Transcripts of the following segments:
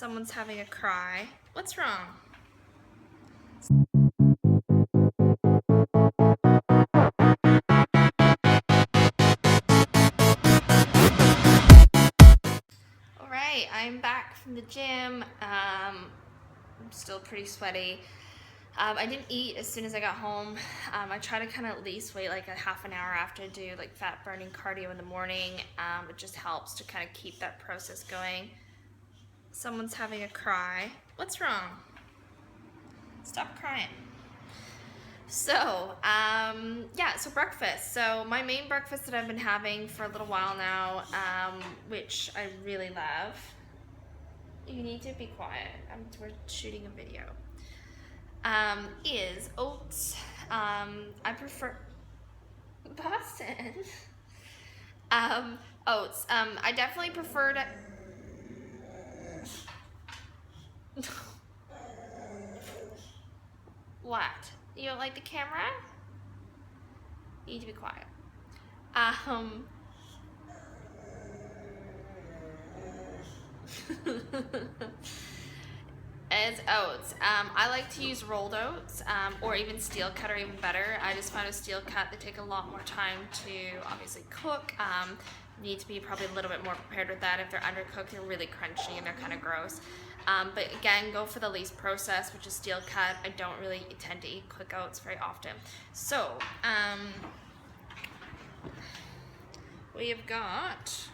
Someone's having a cry. What's wrong? Alright, I'm back from the gym. I'm still pretty sweaty. I didn't eat as soon as I got home. I try to kind of at least wait like a half an hour after I do like fat burning cardio in the morning. It just helps to kind of keep that process going. Someone's having a cry. What's wrong? Stop crying. So, so breakfast. So my main breakfast that I've been having for a little while now, which I really love. You need to be quiet. We're shooting a video. Is oats. I prefer Boston. Oats. I definitely prefer to. What? You don't like the camera? You need to be quiet. It's oats. I like to use rolled oats, or even steel cut, or even better. I just find a steel cut, they take a lot more time to obviously cook. Need to be probably a little bit more prepared with that. If they're undercooked, they're really crunchy and they're kind of gross. But again, go for the least processed, which is steel cut. I don't really tend to eat quick oats very often. So, we have got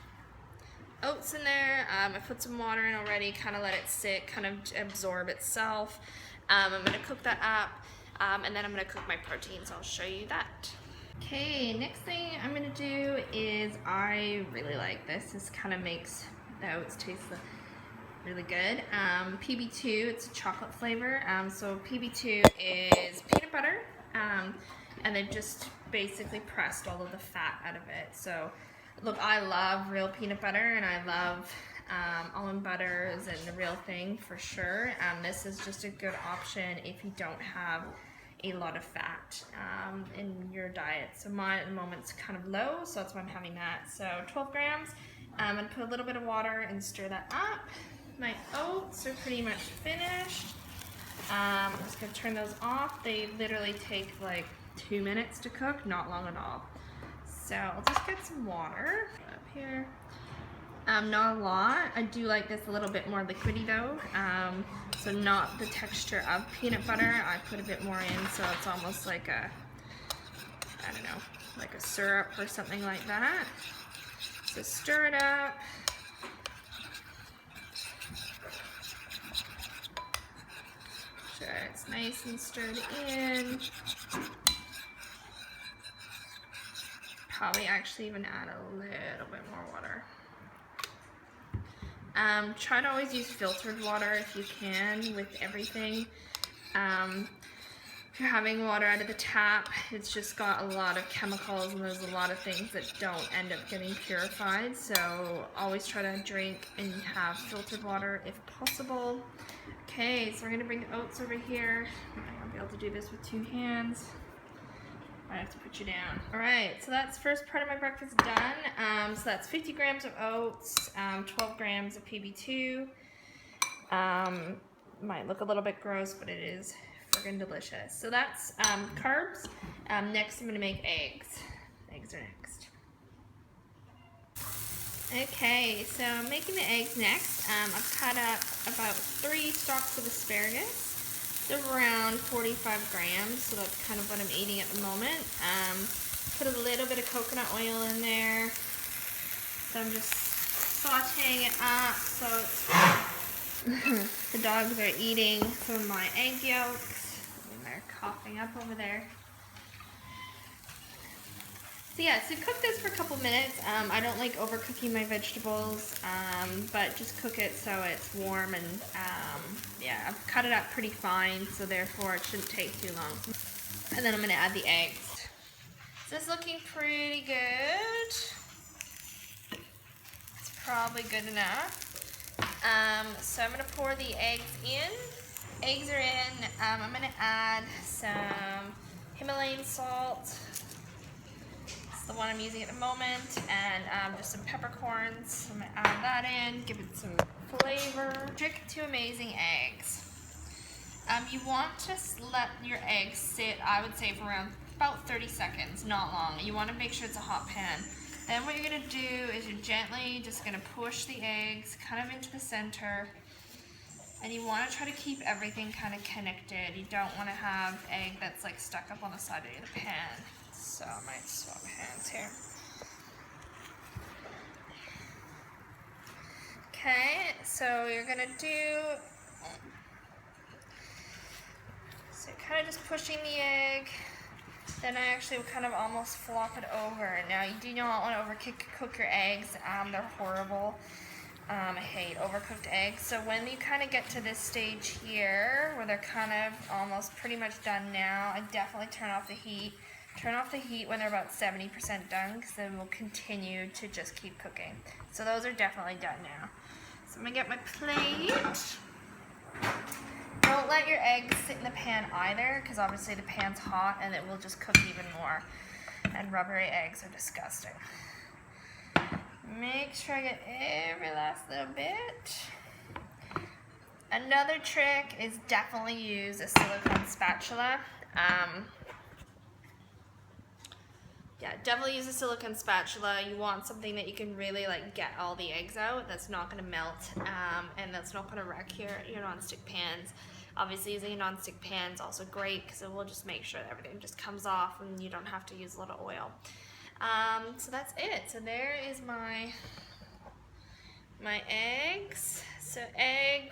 oats in there. I put some water in already, kind of let it sit, kind of absorb itself. I'm going to cook that up, and then I'm going to cook my protein, so I'll show you that. Okay, next thing I'm going to do is, I really like this. This kind of makes the oats taste really good. PB2, it's a chocolate flavor. So PB2 is peanut butter, and they've just basically pressed all of the fat out of it. So look, I love real peanut butter, and I love almond butters and the real thing for sure. This is just a good option if you don't have a lot of fat in your diet. So mine at the moment is kind of low, so that's why I'm having that. So 12 grams. I'm going to put a little bit of water and stir that up. My oats are pretty much finished. I'm just going to turn those off. They literally take like 2 minutes to cook, not long at all. So I'll just get some water up here. Not a lot. I do like this a little bit more liquidy though. So not the texture of peanut butter. I put a bit more in, so it's almost like a, I don't know, like a syrup or something like that. So stir it up. Sure, it's nice and stirred in. Probably actually even add a little bit more water. Try to always use filtered water if you can with everything. If you're having water out of the tap, it's just got a lot of chemicals, and there's a lot of things that don't end up getting purified. So always try to drink and have filtered water if possible. Okay, so we're going to bring the oats over here. I won't be able to do this with 2 hands. I have to put you down. Alright, so that's first part of my breakfast done. So that's 50 grams of oats, 12 grams of PB2. Might look a little bit gross, but it is friggin' delicious. So that's carbs. Next I'm going to make eggs. Eggs are next. Okay, so I'm making the eggs next. I've cut up about 3 stalks of asparagus. They're around 45 grams, so that's kind of what I'm eating at the moment. Put a little bit of coconut oil in there. So I'm just sauteing it up. So it's the dogs are eating some of my egg yolks. And they're coughing up over there. So yeah, so cook this for a couple minutes. I don't like overcooking my vegetables, but just cook it so it's warm, and yeah, I've cut it up pretty fine, so therefore it shouldn't take too long. And then I'm going to add the eggs. So it's looking pretty good. It's probably good enough. So I'm going to pour the eggs in. Eggs are in. I'm going to add some Himalayan salt. The one I'm using at the moment, and just some peppercorns. I'm going to add that in, give it some flavor. Trick to amazing eggs. You want to let your eggs sit, I would say, for around about 30 seconds, not long. You want to make sure it's a hot pan. Then what you're going to do is you're gently just going to push the eggs kind of into the center. And you want to try to keep everything kind of connected. You don't want to have egg that's like stuck up on the side of the pan. So I might swap hands here. Okay, so you're going to do, so kind of just pushing the egg. Then I actually kind of almost flop it over. Now you do not want to overcook your eggs. They're horrible. I hate overcooked eggs. So when you kind of get to this stage here, where they're kind of almost pretty much done now, I definitely turn off the heat. Turn off the heat when they're about 70% done, because then we'll continue to just keep cooking. So those are definitely done now. So I'm gonna get my plate. Don't let your eggs sit in the pan either, because obviously the pan's hot and it will just cook even more. And rubbery eggs are disgusting. Make sure I get every last little bit. Another trick is definitely use a silicone spatula. Yeah, definitely use a silicone spatula. You want something that you can really like get all the eggs out. That's not going to melt, and that's not going to wreck your nonstick pans. Obviously, using a nonstick pan is also great because it will just make sure that everything just comes off and you don't have to use a lot of oil. So that's it. So there is my eggs. So egg